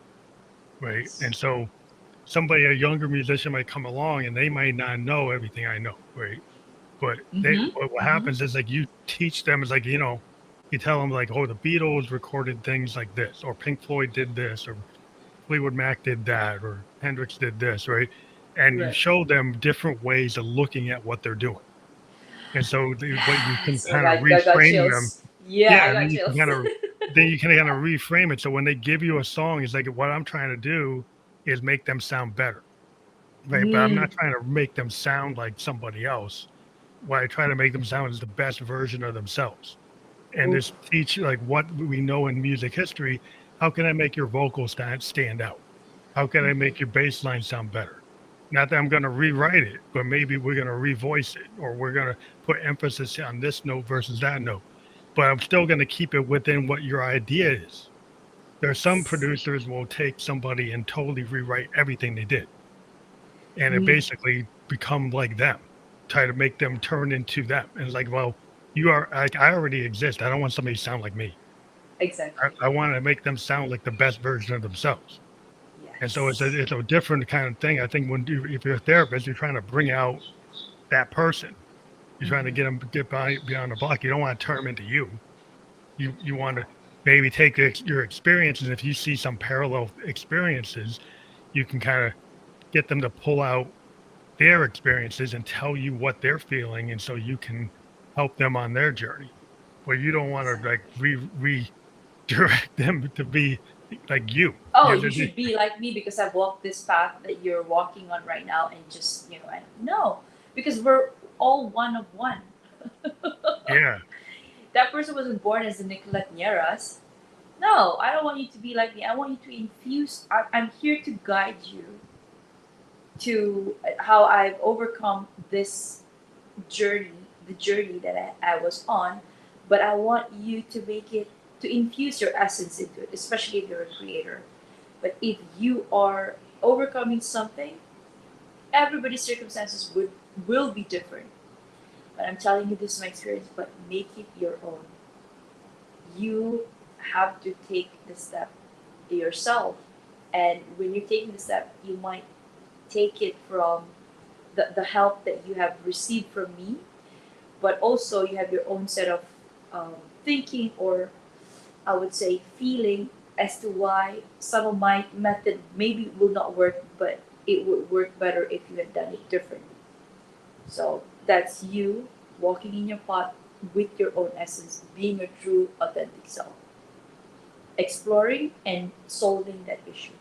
right? Yes. And so a younger musician might come along and they might not know everything I know, right? Mm-hmm. But what Mm-hmm. happens is like you teach them is like, you tell them like, oh, the Beatles recorded things like this, or Pink Floyd did this, or Fleetwood Mac did that, or Hendrix did this, right? And you Right. show them different ways of looking at what they're doing. And so what you can Yes. Oh my kind of God, I got reframe them. chills. Yeah, Yeah, I and got chills. then you can kind of reframe it. So when they give you a song, it's like what I'm trying to do is make them sound better. Right, but I'm not Mm. trying to make them sound like somebody else. What I try to make them sound is the best version of themselves, and Oof. just teach like what we know in music history. How can I make your vocals stand out? How can I Mm-hmm. make your bass line sound better? Not that I'm going to rewrite it, but maybe we're going to revoice it, or we're going to put emphasis on this note versus that note. But I'm still going to keep it within what your idea is. There are some Yes. producers will take somebody and totally rewrite everything they did, and it Mm. basically become like them, try to make them turn into them. And it's like, well, you are like, I already exist. I don't want somebody to sound like me. Exactly. I want to make them sound like the best version of themselves. And so Yes. it's a different kind of thing. I think if you're a therapist, you're trying to bring out that person. You're trying to Mm-hmm. get them get beyond the block. You don't want to turn them into you. You want to maybe take your experiences. If you see some parallel experiences, you can kind of get them to pull out their experiences and tell you what they're feeling, and so you can help them on their journey. But you don't want to like Exactly. redirect them to be like you. Oh, You you know, should be like me because I've walked this path that you're walking on right now, and just I no, because we're all one of one. yeah, That person wasn't born as a Nicolette Nierras. No, I don't want you to be like me. I want you to infuse. I'm here to guide you to how I've overcome this journey, the journey that I was on. But I want you to make it, to infuse your essence into it, especially if you're a creator. But if you are overcoming something, everybody's circumstances will be different. But I'm telling you, this is my experience. But make it your own. You have to take the step yourself, and when you're taking the step, you might take it from the help that you have received from me, but also you have your own set of thinking, or I would say feeling, as to why some of my method maybe will not work, but it would work better if you had done it differently. So that's you walking in your path with your own essence, being your true authentic self, exploring and solving that issue.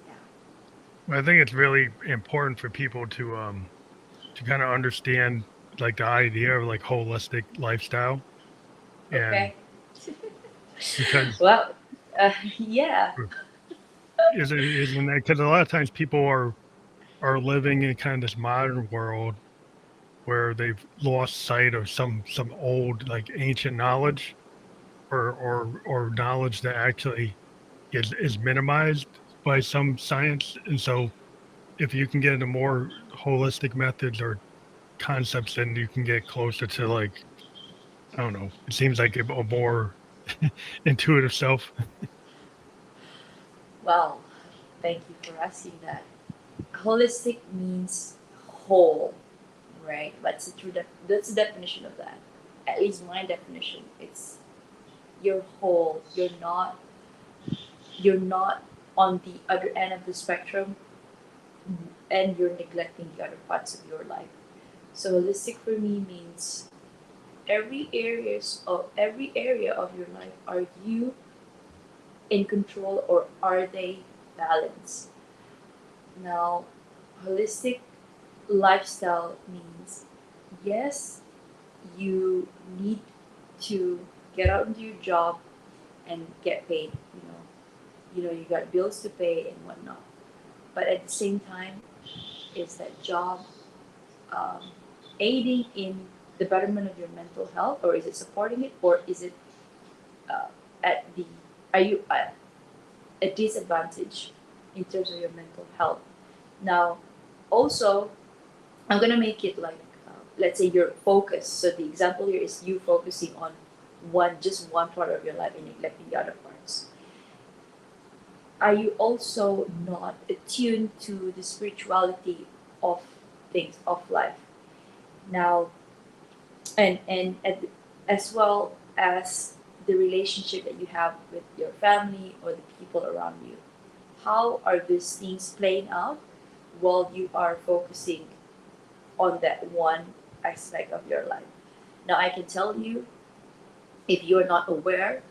Yeah. I think it's really important for people to kind of understand like the idea of like holistic lifestyle, and Okay. because Well, yeah. isn't that because a lot of times people are living in kind of this modern world where they've lost sight of some old like ancient knowledge, or knowledge that actually is minimized by some science. And so if you can get into more holistic methods or concepts, then you can get closer to like, I don't know, it seems like a more intuitive self. Well, thank you for asking that. Holistic means whole, right? That's the definition of that. At least my definition. It's you're whole. You're not on the other end of the spectrum, and you're neglecting the other parts of your life. So holistic for me means every area of your life are you in control or are they balanced? Now, holistic lifestyle means yes, you need to get out into your job and get paid. You got bills to pay and whatnot. But at the same time, is that job um, aiding in the betterment of your mental health, or is it supporting it, or is it uh, at the are you at a disadvantage in terms of your mental health? Now, also, I'm gonna make it like let's say you're focused. So the example here is you focusing on just one part of your life and neglecting the other parts. Are you also not attuned to the spirituality of things of life? Now, and as well as the relationship that you have with your family or the people around you. How are these things playing out while you are focusing on that one aspect of your life? Now, I can tell you, if you're not aware,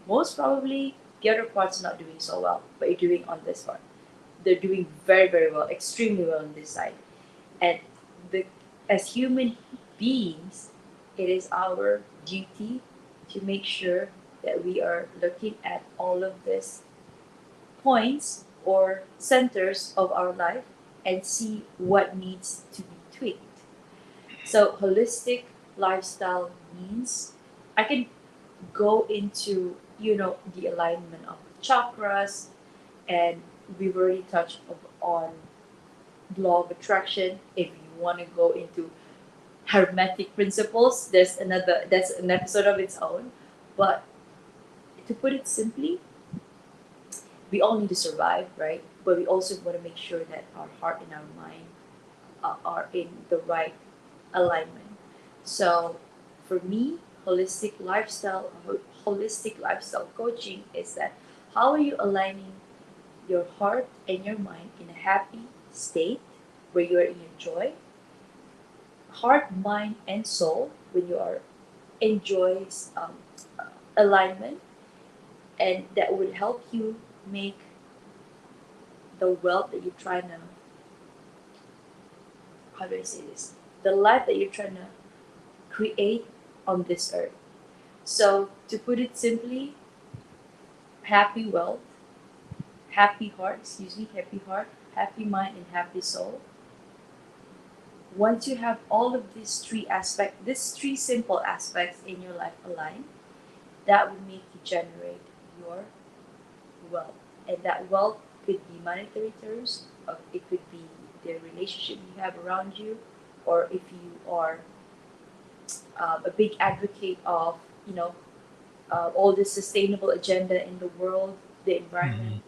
most probably the other part's not doing so well, but you're doing on this part. They're doing very, very well, extremely well on this side. And the as human beings, it is our duty to make sure that we are looking at all of these points or centers of our life and see what needs to be tweaked. So holistic lifestyle means I can go into the alignment of chakras, and we've already touched on law of attraction. If you want to go into hermetic principles, that's an episode of its own. But to put it simply, we all need to survive, right? But we also want to make sure that our heart and our mind are in the right alignment. So for me, holistic lifestyle coaching is that how are you aligning your heart and your mind in a happy state where you are in your joy, heart, mind, and soul when you are in joy's alignment, and that would help you make the wealth that you're trying to, how do I say this? The life that you're trying to create on this earth. So, to put it simply, happy wealth, happy heart, happy mind, and happy soul. Once you have all of these three simple aspects in your life aligned, that will make you generate your wealth. And that wealth could be monetary terms, or it could be the relationship you have around you, or if you are a big advocate of, all the sustainable agenda in the world, the environment,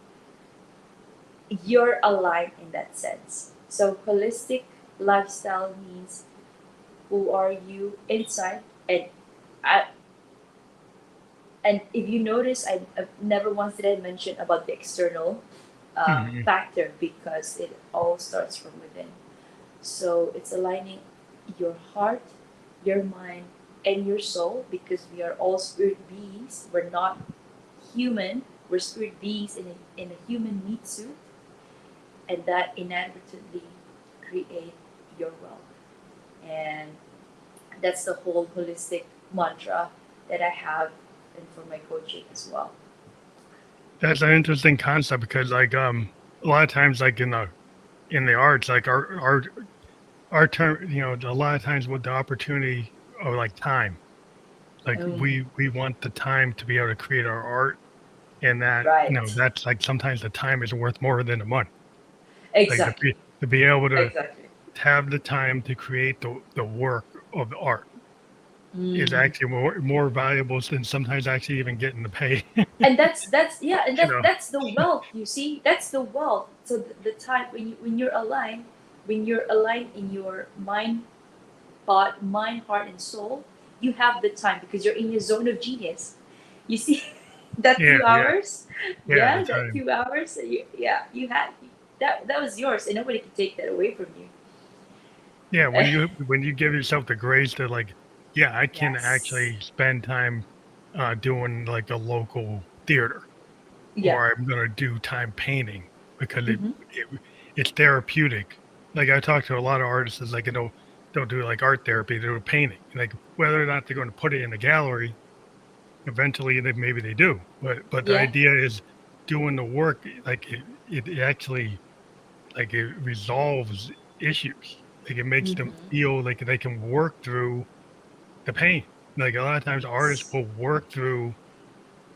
you're aligned in that sense. So holistic lifestyle means who are you inside, and I, and if you notice, I never once did I mention about the external factor, because it all starts from within. So it's aligning your heart, your mind, and your soul, because we are all spirit beings. We're not human. We're spirit beings in a human meat suit, and that inadvertently create your wealth. And that's the whole holistic mantra that I have and for my coaching as well. That's an interesting concept because a lot of times like in the arts, like our term, a lot of times with the opportunity of like time, like Mm, we want the time to be able to create our art, and that right. that's like sometimes the time is worth more than the money. Like to Exactly. be able to Exactly. have the time to create the work of the art is Mm. actually more valuable than sometimes actually even getting the pay. And that's yeah, and you that's know. that's the wealth. You see, that's the wealth. So the time when you're aligned in your mind, heart, and soul, you have the time because you're in your zone of genius. You see, that Yeah, two yeah, hours, yeah. The yeah, that time. 2 hours, you had that was yours, and nobody can take that away from you. Yeah, when you give yourself the grace to like, yeah, I can Yes. actually spend time doing like a local theater. Yeah. or I'm going to do time painting because Mm-hmm. it's therapeutic. Like I talk to a lot of artists, it's like they don't do like art therapy, they do painting. Like whether or not they're going to put it in a gallery, eventually maybe they do. But the Yeah. idea is doing the work, like it actually like it resolves issues. Like it makes them Mm-hmm. feel like they can work through the pain. Like a lot of times artists Yes. will work through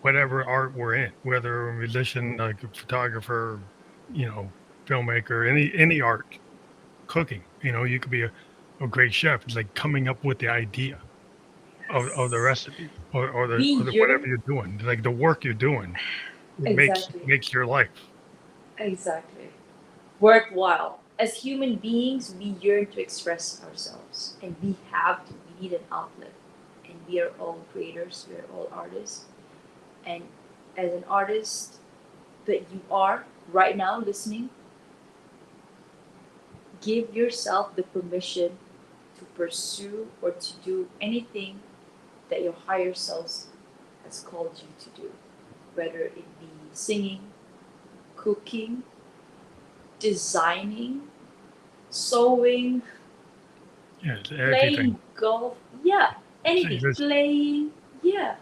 whatever art we're in, whether a musician, like a photographer, you know, filmmaker, any art, cooking. You know, you could be a great chef. It's like coming up with the idea of the Yes. recipe or Be or the your whatever you're doing. Like the work you're doing, it exactly. makes your life. Exactly. Worthwhile. As human beings, we yearn to express ourselves, and we have to. We need an outlet, and we are all creators. We are all artists, and as an artist that you are right now listening, give yourself the permission to pursue or to do anything that your higher self has called you to do, whether it be singing, cooking, designing, sewing, Yeah, it's everything. playing golf, yeah, anything, It's playing, yeah,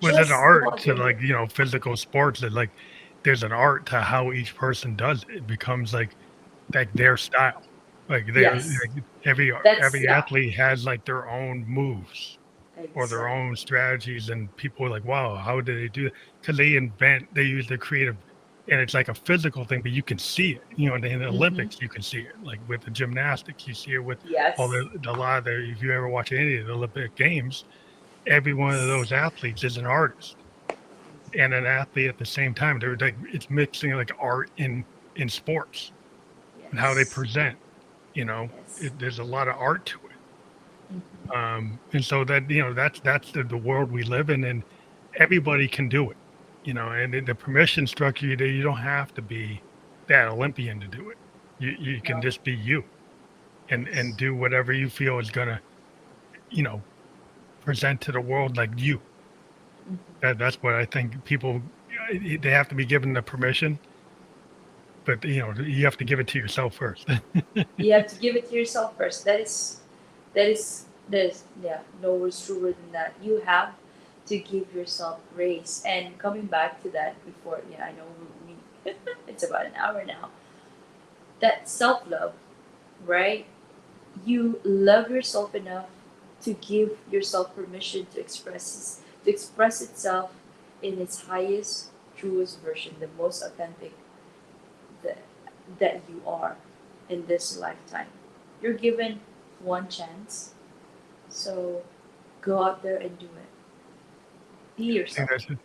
within an just go art out to there and do like it. physical sports that like there's an art to how each person does it. It becomes like their style. Like they're Yes, like that's every yeah, athlete has like their own moves or their own exactly. strategies, and people are like, wow, how did they do it? Because they use their creative, and it's like a physical thing, but you can see it. In the Mm-hmm. Olympics you can see it, like with the gymnastics you see it with all Yes, a lot of the, if you ever watch any of the Olympic games, every one of those athletes is an artist and an athlete at the same time. They're like, it's mixing like art in sports and how they yes, present. You know, yes. there's a lot of art to it. Mm-hmm. And so that that's the world we live in, and everybody can do it. And the permission structure, you don't have to be that Olympian to do it. You can No, just be you and yes. do whatever you feel is gonna you know present to the world like you. Mm-hmm. That's what I think people, they have to be given the permission, but you have to give it to yourself first. You have to give it to yourself first. That is yeah, no words truer than that. You have to give yourself grace. And coming back to that before, yeah, I know we it's about an hour now. That self love, right? You love yourself enough to give yourself permission to express itself in its highest, truest version, the most authentic that that you are in this lifetime. You're given one chance, so go out there and do it. Be I think yourself.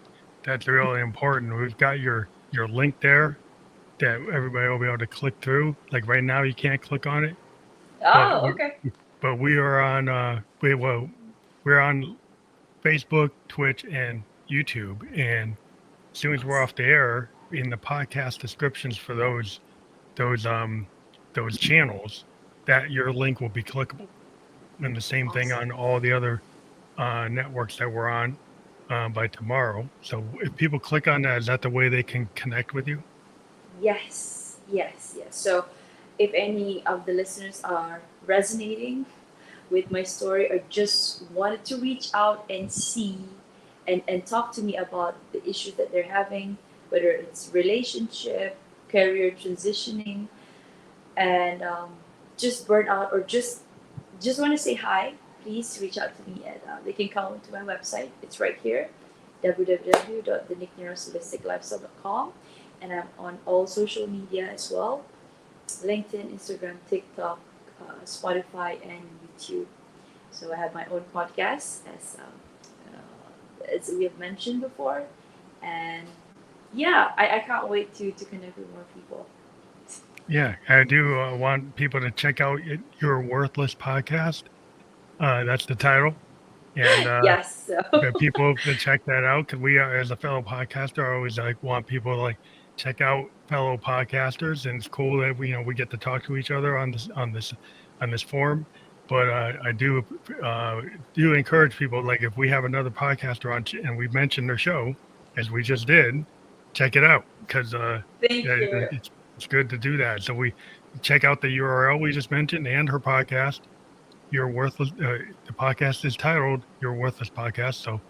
that's really important. We've got your link there that everybody will be able to click through. Like right now, you can't click on it, but Oh, okay. we are on we're on Facebook, Twitch, and YouTube. And as soon as we're Awesome. off the air, in the podcast descriptions for those those channels, that your link will be clickable. And the same thing Awesome. on all the other networks that we're on by tomorrow. So if people click on that, is that the way they can connect with you? Yes, yes, yes. So, if any of the listeners are resonating with my story or just wanted to reach out and see and talk to me about the issues that they're having, whether it's relationship, career transitioning, and just burnout or just want to say hi, please reach out to me and they can come to my website. It's right here, www.thenicnierraswholisticlifestyle.com, and I'm on all social media as well: LinkedIn, Instagram, TikTok, Spotify, and YouTube. So I have my own podcast, as we have mentioned before, and yeah, I can't wait to connect with more people. Yeah, I do want people to check out your Worthless podcast. That's the title. And Yes, so for people to check that out, because we are, as a fellow podcaster, I always like want people to like check out fellow podcasters, and it's cool that we get to talk to each other on this forum. But I uh, do encourage people, like if we have another podcaster on and we mention their show, as we just did, check it out because Thank yeah, you. it's good to do that. So we check out the URL we just mentioned and her podcast. Your Worthless. The podcast is titled Your Worthless Podcast. So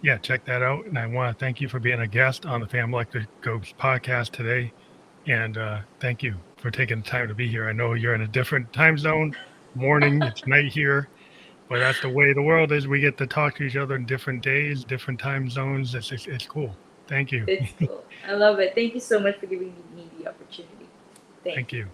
yeah, check that out. And I want to thank you for being a guest on the Family Like a Ghost podcast today. And thank you for taking the time to be here. I know you're in a different time zone, morning, it's night here, but that's the way the world is. We get to talk to each other in different days, different time zones. It's cool. Thank you. It's cool. I love it. Thank you so much for giving me the opportunity. Thank Thank you. you.